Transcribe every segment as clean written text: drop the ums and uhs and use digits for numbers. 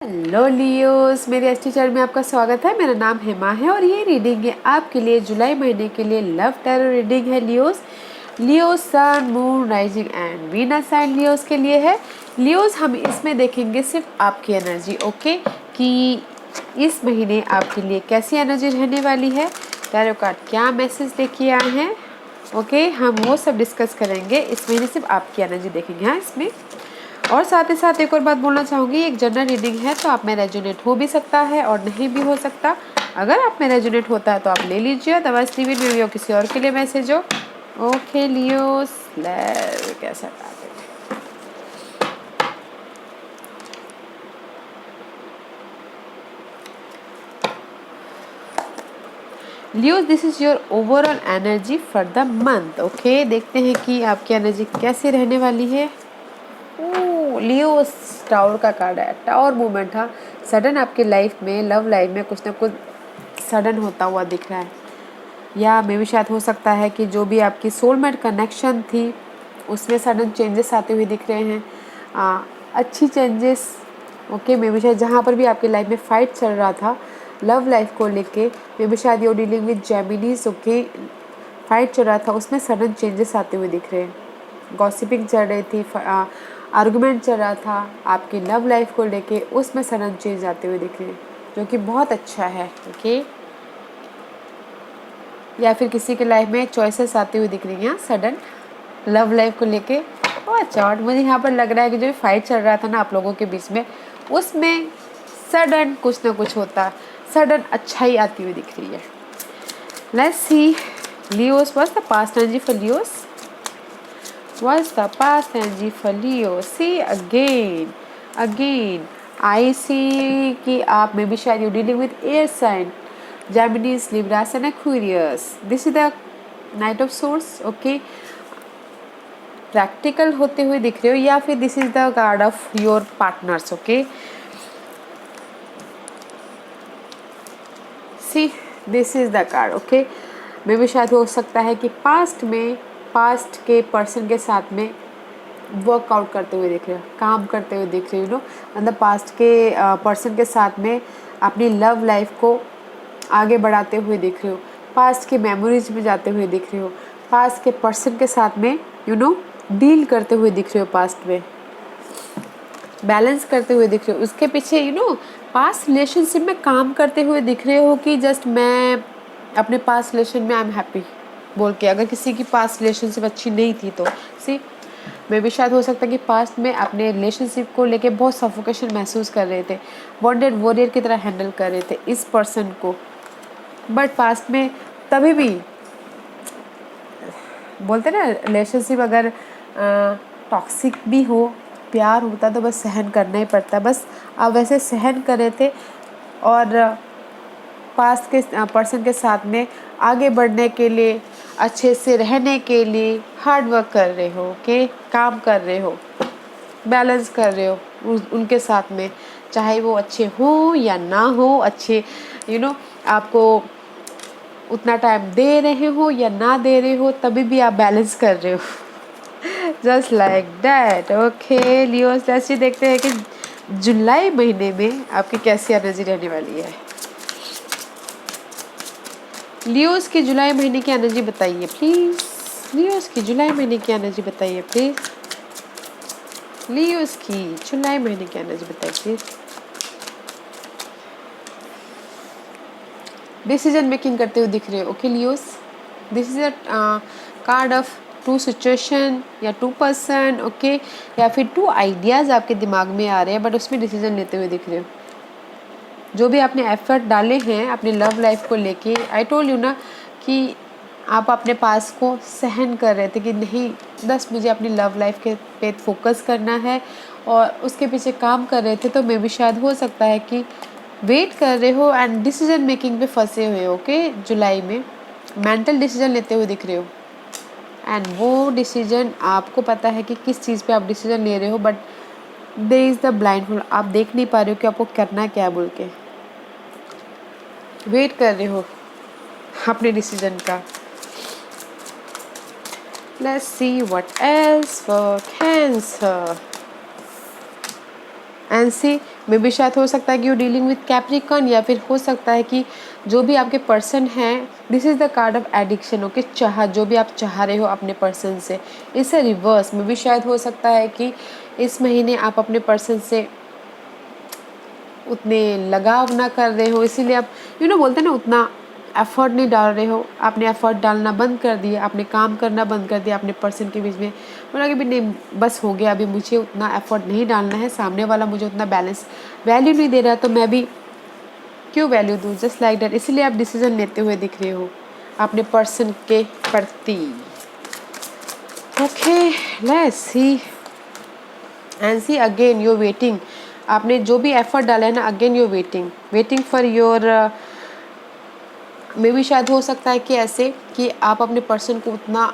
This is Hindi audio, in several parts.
हेलो लियोस, मेरे एस्ट्रो चैनल में आपका स्वागत है। मेरा नाम हेमा है और ये रीडिंग है आपके लिए जुलाई महीने के लिए लव टैरो रीडिंग है। Leos Leos sun moon rising and Venus sign Leos के लिए है। लियोस हम इसमें देखेंगे सिर्फ आपकी एनर्जी, ओके, कि इस महीने आपके लिए कैसी एनर्जी रहने वाली है, टैरो कार्ड क्या मैसेज लेके आए हैं, ओके, हम वो सब डिस्कस करेंगे। इस महीने सिर्फ आपकी एनर्जी देखेंगे हाँ इसमें। और साथ ही साथ एक और बात बोलना चाहूँगी, एक जनरल रीडिंग है तो आप में रेजोनेट हो भी सकता है और नहीं भी हो सकता। अगर आप में रेजोनेट होता है तो आप ले लीजिए, अदरवाइज लीव इट में किसी और के लिए मैसेज हो। ओके लियोस, कैसा Leos, this is your overall energy for the month. Okay, देखते हैं कि आपकी एनर्जी कैसे रहने वाली है। लियोस, टावर का कार्ड है, टावर मूवमेंट। हाँ, सडन आपके लाइफ में, लव लाइफ में कुछ ना कुछ सडन होता हुआ दिख रहा है, या मे भी शायद हो सकता है कि जो भी आपकी सोलमेट कनेक्शन थी उसमें सडन चेंजेस आते हुए दिख रहे हैं, अच्छी चेंजेस। ओके, मे भी शायद जहाँ पर भी आपकी लाइफ में फाइट चल रहा था लव लाइफ को लेके, मे भी शायद you dealing with Geminis, okay, fight चल रहा था उसमें सडन चेंजेस आते हुए दिख रहे हैं। गॉसिपिंग चल रही थी, आर्गुमेंट चल रहा था आपकी लव लाइफ को लेके, उसमें सडन चेंज आते हुए दिख रहे हैं, जो कि बहुत अच्छा है। ओके, या फिर किसी के लाइफ में चॉइसेस आती हुई दिख रही हैं सडन लव लाइफ को लेके। ओ अच्छा, और मुझे यहाँ पर लग रहा है कि जो फाइट चल रहा था ना आप लोगों के बीच में, उसमें सडन कुछ ना कुछ होता, सडन अच्छाई आती हुई दिख रही है। Let's see Leos, what's the past energy for Leos, what's the past energy for Leo? See again I see कि आप में भी शायद you dealing with air sign, Gemini, Libra and Aquarius. This is the Knight of Swords. Okay, practical होते हुए दिख रहे हो, या फिर this is the card of your partners. Okay, see this is the card. Okay, maybe शायद हो सकता है कि पास्ट के पर्सन के साथ में वर्कआउट करते हुए दिख रहे हो, काम करते हुए दिख रहे हो, मतलब पास्ट के पर्सन के साथ में अपनी लव लाइफ को आगे बढ़ाते हुए दिख रहे हो, पास्ट के मेमोरीज में जाते हुए दिख रहे हो, पास्ट के पर्सन के साथ में डील करते हुए दिख रहे हो, पास्ट में बैलेंस करते हुए दिख रहे हो। उसके पीछे पास्ट रिलेशनशिप में काम करते हुए दिख रहे हो कि जस्ट मैं अपने पास्ट रिलेशन में आई एम हैप्पी बोल के, अगर किसी की पास्ट रिलेशनशिप अच्छी नहीं थी तो सी मे भी शायद हो सकता है कि पास्ट में अपने रिलेशनशिप को लेके बहुत सफोकेशन महसूस कर रहे थे, बॉन्डेड वॉरियर की तरह हैंडल कर रहे थे इस पर्सन को, बट पास्ट में तभी भी बोलते ना रिलेशनशिप अगर टॉक्सिक भी हो, प्यार होता तो बस सहन करना ही पड़ता, बस आप वैसे सहन कर रहे थे और पास्ट के पर्सन के साथ में आगे बढ़ने के लिए, अच्छे से रहने के लिए हार्ड वर्क कर रहे हो, ओके, काम कर रहे हो, बैलेंस कर रहे हो उनके साथ में, चाहे वो अच्छे हो या ना हो, अच्छे आपको उतना टाइम दे रहे हो या ना दे रहे हो, तभी भी आप बैलेंस कर रहे हो just like that. Okay Leos, ऐसे देखते हैं कि जुलाई महीने में आपकी कैसी एनर्जी रहने वाली है। लियोस की जुलाई महीने की एनर्जी बताइए प्लीज। लियोस की जुलाई महीने की एनर्जी बताइए प्लीज। लियोस की जुलाई महीने की एनर्जी बताइए प्लीज। डिसीजन मेकिंग करते हुए दिख रहे हो। Okay Leos, this is a card of two situation या टू पर्सन, ओके, या फिर टू आइडियाज आपके दिमाग में आ रहे हैं, बट उसमें डिसीजन लेते हुए दिख रहे हो। जो भी आपने एफर्ट डाले हैं अपने लव लाइफ को लेके, आई टोल्ड यू ना कि आप अपने पास को सहन कर रहे थे कि नहीं बस मुझे अपनी लव लाइफ के पे फोकस करना है, और उसके पीछे काम कर रहे थे, तो मे भी शायद हो सकता है कि वेट कर रहे हो एंड डिसीजन मेकिंग पे फंसे हुए हो। ओके, जुलाई में मेंटल डिसीजन लेते हुए दिख रहे हो, एंड वो डिसीजन आपको पता है कि किस चीज़ पे आप डिसीजन ले रहे हो, but there is the blind, आप देख नहीं पा रहे हो कि आपको करना क्या है बोल के, वेट कर रहे हो अपने डिसीजन का। Let's see what else for Cancer, and see maybe शायद हो सकता है कि यू डीलिंग विथ कैप्रिकॉर्न, या फिर हो सकता है कि जो भी आपके पर्सन हैं, this is the card of addiction. Okay, चाह, जो भी आप चाह रहे हो अपने पर्सन से, इससे रिवर्स में भी शायद हो सकता है कि इस महीने आप अपने पर्सन से उतने लगाव ना कर रहे हो, इसीलिए आप बोलते हैं ना, उतना एफर्ट नहीं डाल रहे हो। आपने एफर्ट डालना बंद कर दिया, आपने काम करना बंद कर दिया अपने पर्सन के बीच में। बोला कि भी नहीं, बस हो गया, अभी मुझे उतना एफर्ट नहीं डालना है, सामने वाला मुझे उतना बैलेंस वैल्यू नहीं दे रहा, तो मैं भी क्यों वैल्यू दूँ, जस्ट लाइक दैट। इसीलिए आप डिसीजन लेते हुए दिख रहे हो अपने पर्सन के प्रति। Okay, let's see and see again you waiting. आपने जो भी एफर्ट डाला है ना, again you waiting for your, maybe शायद हो सकता है कि ऐसे कि आप अपने पर्सन को उतना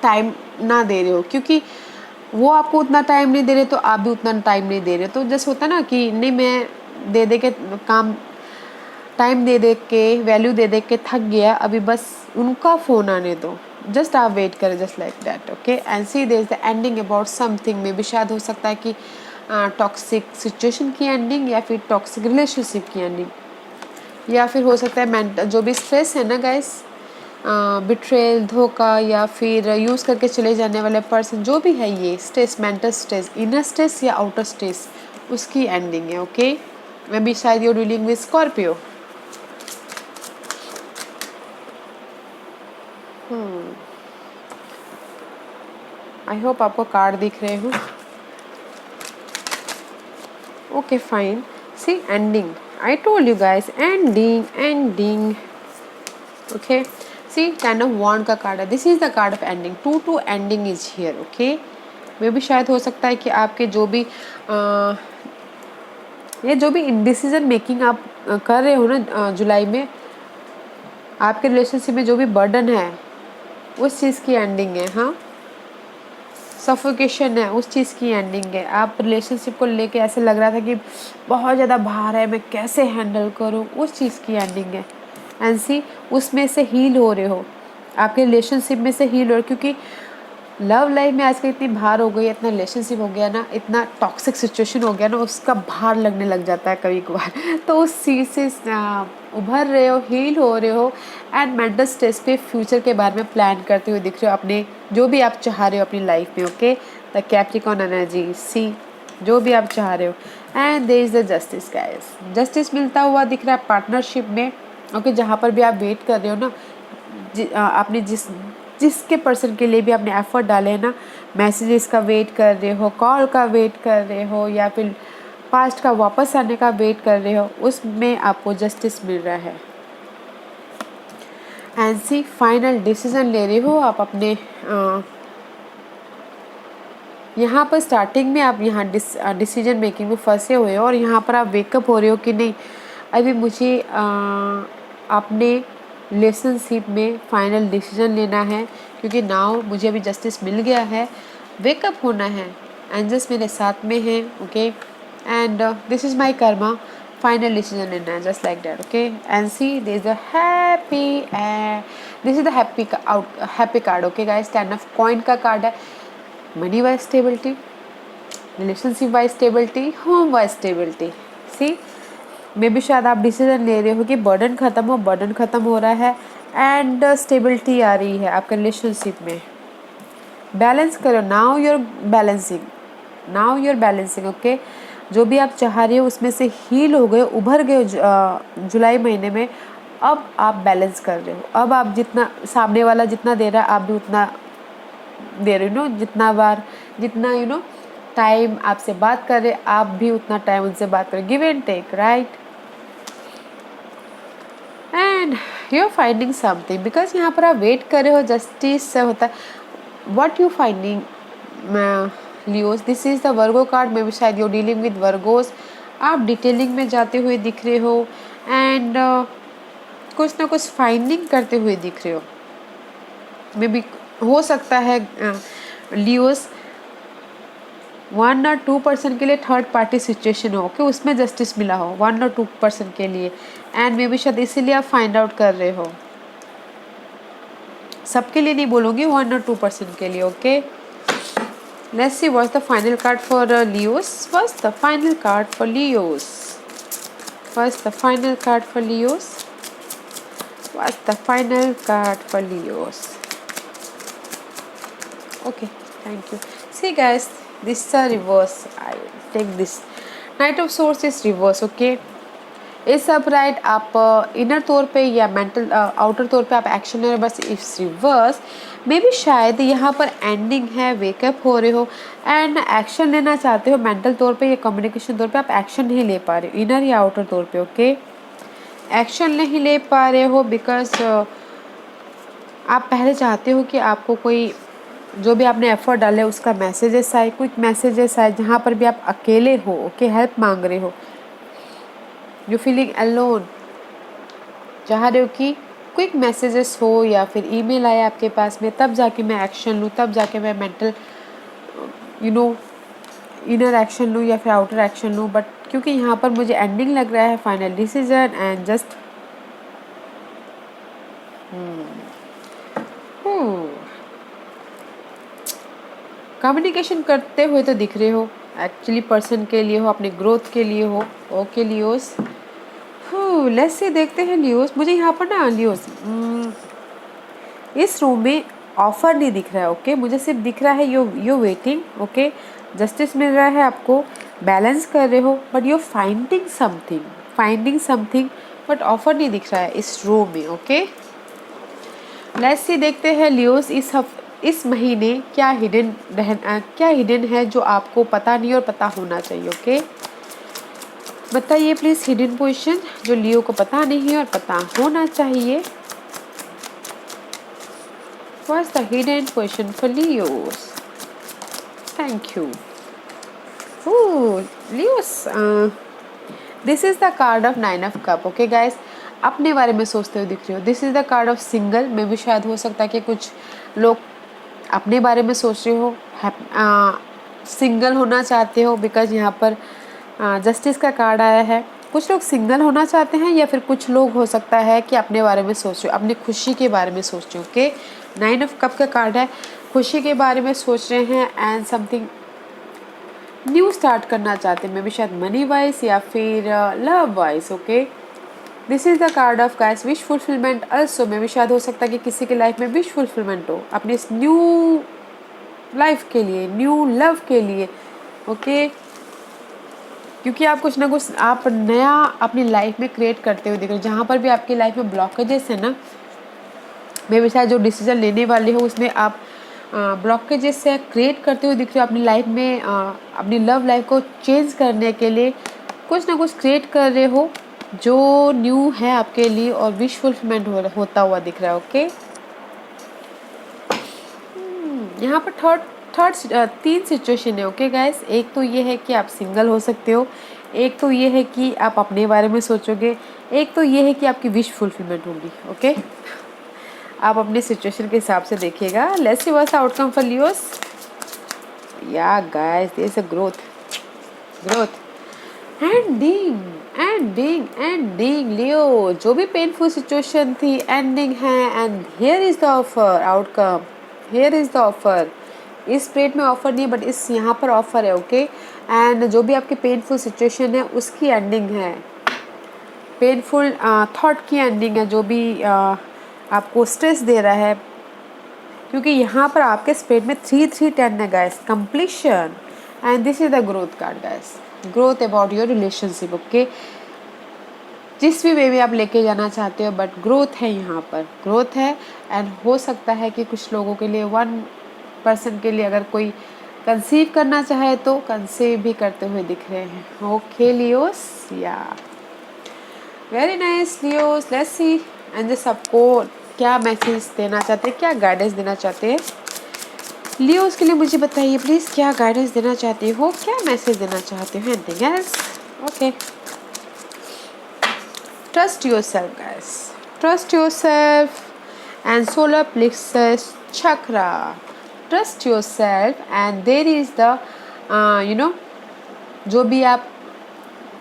टाइम ना दे रहे हो, क्योंकि वो आपको उतना टाइम नहीं दे रहे, तो आप भी उतना टाइम नहीं दे रहे। तो जैसे होता है ना कि नहीं, मैं दे के काम, टाइम दे के, वैल्यू दे के थक गया, अभी बस उनका फ़ोन आने दो, जस्ट आप वेट करें, just like that. Okay, and see there is the ending about something. में भी शायद हो सकता है कि टॉक्सिक सिचुएशन की एंडिंग, या फिर टॉक्सिक रिलेशनशिप की एंडिंग, या फिर हो सकता है मेंटल जो भी स्ट्रेस है ना गाइस, बिट्रेल, धोखा, या फिर यूज़ करके चले जाने वाले पर्सन, जो भी है ये stress, mental stress, inner stress या आउटर स्ट्रेस, उसकी एंडिंग है। ओके, मे बी शायद you dealing with Scorpio. I hope आपको कार्ड दिख रहे हो। Okay fine, see ending, I told you guys, ending. Okay, see 10 of wand का कार्ड है, this is the card of ending, to ending is here. Okay, maybe शायद हो सकता है कि आपके जो भी ये जो भी डिसीजन मेकिंग आप कर रहे हो ना जुलाई में, आपके रिलेशनशिप में जो भी बर्डन है, उस चीज़ की एंडिंग है। हाँ, सफोकेशन है, उस चीज़ की एंडिंग है। आप रिलेशनशिप को लेके ऐसे लग रहा था कि बहुत ज़्यादा भार है, मैं कैसे हैंडल करूँ, उस चीज़ की एंडिंग है। एंड सी, उसमें से हील हो रहे हो, आपके रिलेशनशिप में से हील हो रहे हो, क्योंकि लव लाइफ में आजकल इतनी भार हो गई है, इतना रिलेशनशिप हो गया ना, इतना टॉक्सिक सिचुएशन हो गया ना, उसका भार लगने लग जाता है कभी कभार। तो उस चीज़ से उभर रहे हो, हील हो रहे हो, एंड मेंटल स्ट्रेस पे फ्यूचर के बारे में प्लान करते हुए दिख रहे हो, अपने जो भी आप चाह रहे हो अपनी लाइफ में। Okay, the Capricorn energy, see जो भी आप चाह रहे हो, and there is the justice guys, justice मिलता हुआ दिख रहा है पार्टनरशिप में। ओके, जहाँ पर भी आप वेट कर रहे हो ना, आपने जिसके पर्सन के लिए भी आपने एफर्ट डाले हैं ना, मैसेजेस का वेट कर रहे हो, कॉल का वेट कर रहे हो, या फिर पास्ट का वापस आने का वेट कर रहे हो, उसमें आपको जस्टिस मिल रहा है। एंड सी, फाइनल डिसीजन ले रहे हो आप अपने, यहाँ पर स्टार्टिंग में आप यहाँ डिसीजन मेकिंग में फंसे हुए हो, और यहाँ पर आप वेकअप हो रहे हो कि नहीं, अभी मुझे अपने रिलेशनशिप में फाइनल डिसीजन लेना है, क्योंकि नाउ मुझे अभी जस्टिस मिल गया है, वेकअप होना है, एंजल्स मेरे साथ में हैं। Okay, and this is my karma, final decision लेना है, just like that. Okay, and see this is the happy, this is the happy card. Okay guys, 10 of coin का कार्ड है, money wise stability, relationship wise stability, home wise stability. See, maybe शायद आप डिसीजन ले रहे हो कि बर्डन ख़त्म हो रहा है, एंड स्टेबिलिटी आ रही है आपके रिलेशनशिप में। बैलेंस करो, नाउ यूर बैलेंसिंग। ओके, जो भी आप चाह रहे हो उसमें से हील हो गए, उभर गए जुलाई महीने में, अब आप बैलेंस कर रहे हो। अब आप जितना, सामने वाला जितना दे रहा है, आप भी उतना दे रहे हो, जितना टाइम आपसे बात कर रहे, आप भी उतना टाइम उनसे बात करें, give and take, right. And you are finding something, because यहाँ पर आप वेट कर रहे हो, जस्टिस से होता है। What you finding Leos, this is the Virgo card, may be शायद यू डीलिंग विद वर्गोस, आप डिटेलिंग में जाते हुए दिख रहे हो, एंड कुछ ना कुछ फाइंडिंग करते हुए दिख रहे हो। मे बी हो सकता है लियोस 1 और 2% के लिए थर्ड पार्टी सिचुएशन हो, कि उसमें जस्टिस मिला हो 1 और 2% के लिए, एंड मे बी शायद इसीलिए आप फाइंड आउट कर रहे हो। सबके लिए नहीं बोलूँगी, 1 और 2% के लिए। Okay, Let's see what's the final card for Leos. What's the final card for Leos? What's the final card for Leos? What's the final card for Leos? Okay, thank you. See guys, this is a reverse. I take this. Knight of Swords is reverse. Okay, इस अपराइट आप इनर तौर पे या मेंटल आउटर तौर पे आप एक्शन ले रहे हो, बस इस रिवर्स मे भी शायद यहाँ पर एंडिंग है, वेकअप हो रहे हो एंड एक्शन लेना चाहते हो मेंटल तौर पे या कम्युनिकेशन तौर पे, आप एक्शन नहीं ले पा रहे हो इनर या आउटर तौर पे। ओके, एक्शन नहीं ले पा रहे हो बिकॉज आप पहले चाहते हो कि आपको कोई जो भी आपने एफर्ट डाले उसका मैसेजेस आए, क्विक मैसेजेस आए, जहाँ पर भी आप अकेले हो। ओके, हेल्प मांग रहे हो, यू फीलिंग अलोन, चाह रहे हो कि क्विक मैसेजेस हो या फिर ईमेल आए आपके पास में, तब जाके मैं एक्शन लूँ, तब जाके मैं मेंटल इनर एक्शन लूँ या फिर आउटर एक्शन लूँ। बट क्योंकि यहाँ पर मुझे एंडिंग लग रहा है, final decision and just communication करते हुए तो दिख रहे हो, एक्चुअली पर्सन के लिए हो, अपने ग्रोथ के लिए हो। ओके लियोस, लेट्स से देखते हैं लियोस। मुझे यहाँ पर ना लियोस इस रूम में ऑफर नहीं दिख रहा है। ओके, मुझे सिर्फ दिख रहा है यू वेटिंग। ओके, जस्टिस मिल रहा है आपको, बैलेंस कर रहे हो, but you finding something but offer नहीं दिख रहा है इस रूम में। ओके, लेट्स सी देखते हैं लियोस इस महीने क्या हिडन है जो आपको पता नहीं और पता होना चाहिए। ओके, बताइए प्लीज हिडन पोजीशन जो लियो को पता नहीं है और पता होना चाहिए। What's the hidden position for Leos? Thank you. Ooh, Leos. This is the card of 9 of Cup. Okay, guys. अपने बारे में सोचते हुए दिख रहे हो। This is the card of single. में भी शायद हो सकता है कि कुछ लोग अपने बारे में सोच रहे हो, सिंगल होना चाहते हो, बिकॉज यहाँ पर जस्टिस का कार्ड आया है। कुछ लोग सिंगल होना चाहते हैं या फिर कुछ लोग हो सकता है कि अपने बारे में सोच रहे हो, अपनी खुशी के बारे में सोच रहे हो। ओके, 9 ऑफ कप का कार्ड है, खुशी के बारे में सोच रहे हैं एंड समथिंग न्यू स्टार्ट करना चाहते हैं, मे बी शायद मनी वाइज या फिर love wise. Okay, this is the card of guys wish fulfilment also. Maybe शायद हो सकता है कि किसी की लाइफ में विश फुलफिलमेंट हो अपने इस न्यू लाइफ के लिए, न्यू लव के लिए। ओके, क्योंकि आप कुछ ना कुछ आप नया अपनी लाइफ में क्रिएट करते हुए दिख रहे हो। जहाँ पर भी आपकी लाइफ में ब्लॉकेजेस है ना, मे भी शायद जो डिसीजन लेने वाले हो उसमें आप ब्लॉकेजेस से क्रिएट करते हुए दिख रहे हो अपनी लाइफ में। अपनी लव लाइफ को चेंज करने के लिए कुछ ना कुछ क्रिएट कर रहे हो जो न्यू है आपके लिए और विश फुलफिलमेंट होता हुआ दिख रहा है। ओके, यहाँ पर तीन सिचुएशन है। ओके गाइस, एक तो ये है कि आप सिंगल हो सकते हो, एक तो ये है कि आप अपने बारे में सोचोगे, एक तो ये है कि आपकी विश फुलफिलमेंट होगी। ओके, आप अपने सिचुएशन के हिसाब से देखिएगा। Let's see what's outcome for Leos. Yeah guys, there is a growth ending Leo. जो भी पेनफुल सिचुएशन थी एंडिंग है and here is the offer outcome, here is the offer. इस प्लेट में ऑफर नहीं है बट इस यहाँ पर ऑफर है। ओके, एंड जो भी आपकी पेनफुल सिचुएशन है उसकी एंडिंग है, पेनफुल थॉट की एंडिंग है, जो भी आपको स्ट्रेस दे रहा है। क्योंकि यहाँ पर आपके स्प्रेड में 3-3-10 है guys, completion and this is the growth card guys, growth about your relationship. Okay, जिस भी वे में आप लेके जाना चाहते हो बट ग्रोथ है, यहाँ पर ग्रोथ है। एंड हो सकता है कि कुछ लोगों के लिए, 1% के लिए अगर कोई कंसीव करना चाहे तो कंसीव भी करते हुए दिख रहे हैं। ओके लियोस, या very nice Leos. Let's see and सबको क्या मैसेज देना चाहते हैं, क्या गाइडेंस देना चाहते हैं लियोस के लिए, मुझे बताइए प्लीज़। क्या गाइडेंस देना चाहते हो, क्या मैसेज देना चाहते हो? Anything else? Okay, trust yourself guys, trust yourself and solar plexus chakra. Trust yourself and there is the जो भी आप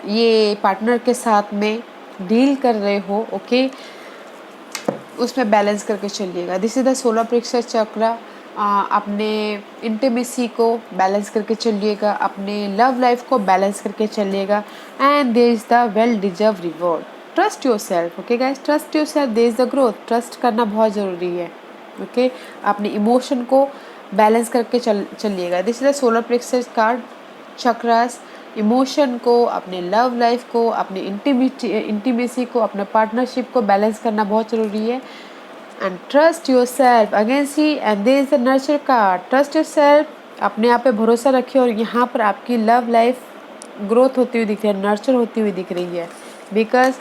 ये पार्टनर के साथ में डील कर रहे हो, ओके, उसमें बैलेंस करके चलिएगा। This is the solar plexus chakra अपने इंटीमेसी को बैलेंस करके चलिएगा, अपने लव लाइफ को बैलेंस करके चलिएगा। And there is the well deserve reward. Trust yourself, okay guys, trust yourself, there is the growth. Trust करना बहुत ज़रूरी है, ओके। अपने इमोशन को बैलेंस करके चलिएगा। This is the solar plexus card, chakras. Emotion को, अपने लव लाइफ को, अपने इंटीमेसी को, अपने पार्टनरशिप को बैलेंस करना बहुत ज़रूरी है। And trust yourself again see, and there is the nurture card. Trust yourself, अपने आप पे भरोसा रखिए। और यहाँ पर आपकी लव लाइफ ग्रोथ होती हुई दिख रही है, नर्चर होती हुई दिख रही है, बिकॉज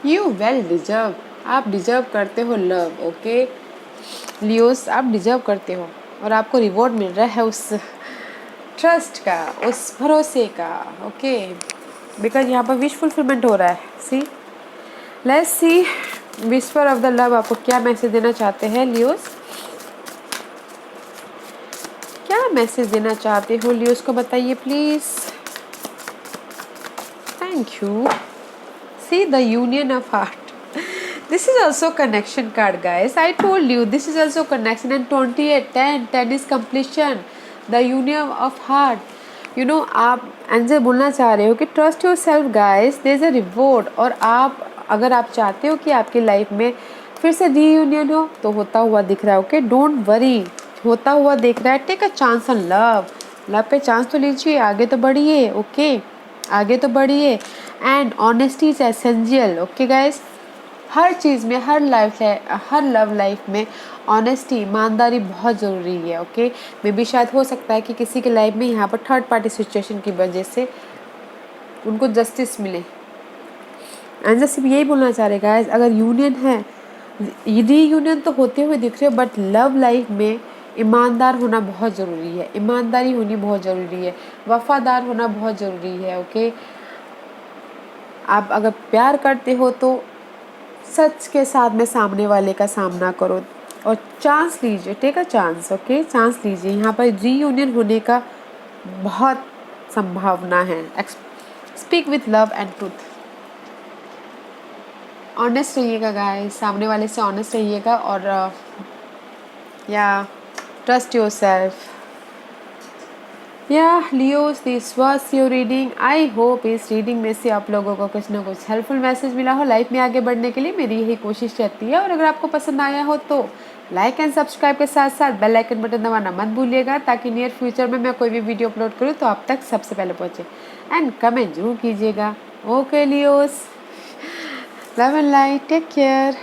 यू वेल डिजर्व। आप डिजर्व करते हो लव, ओके लियोस, आप डिजर्व करते हो और आपको रिवॉर्ड मिल रहा है उस ट्रस्ट का, उस भरोसे का, ओके। बिकॉज यहाँ पर विश फुलफिलमेंट हो रहा है। See, let's see whisper of the love आपको क्या मैसेज देना चाहते हैं लियोस। क्या मैसेज देना चाहते हो लियोस को बताइए please. Thank you. See the union of heart, this is also connection card guys. I told you this is also connection. And 28 10 is completion, the union of heart. You know, आप एंजल बोलना चाह रहे हो कि trust yourself guys, there is a reward. और आप अगर आप चाहते हो कि आपकी लाइफ में फिर से रीयूनियन हो तो होता हुआ दिख रहा है, ओके डोंट वरी, होता हुआ दिख रहा है। Take a chance on love, love पे चांस तो लीजिए, आगे तो बढ़िए, ओके आगे तो बढ़िए। And honesty is essential, okay guys. हर चीज़ में, हर लव लाइफ में ऑनेस्टी, ईमानदारी बहुत ज़रूरी है, ओके। मे बी शायद हो सकता है कि किसी के लाइफ में यहाँ पर थर्ड पार्टी सिचुएशन की वजह से उनको जस्टिस मिले। एंड जस्ट सिर्फ यही बोलना चाह रहे गाइस, अगर यूनियन है, रीयूनियन तो होते हुए दिख रहे हो, बट लव लाइफ में ईमानदार होना बहुत ज़रूरी है, ईमानदारी होनी बहुत ज़रूरी है, वफादार होना बहुत ज़रूरी है, ओके। आप अगर प्यार करते हो तो सच के साथ में सामने वाले का सामना करो और चांस लीजिए, take a chance, okay chance लीजिए। यहाँ पर रीयूनियन होने का बहुत संभावना है। Speak with love and truth, honest रहिएगा गाइस, सामने वाले से ऑनेस्ट रहिएगा। और या ट्रस्ट योर सेल्फ। या Leos, this was your reading. I hope इस रीडिंग में से आप लोगों को कुछ ना कुछ हेल्पफुल मैसेज मिला हो। लाइफ में आगे बढ़ने के लिए मेरी यही कोशिश रहती है। और अगर आपको पसंद आया हो तो लाइक एंड सब्सक्राइब के साथ साथ बेल आइकन बटन दबाना मत भूलिएगा, ताकि नियर फ्यूचर में मैं कोई भी वीडियो अपलोड करूँ तो आप तक सबसे पहले पहुँचे। एंड कमेंट जरूर कीजिएगा, okay Leos, love and light, take care.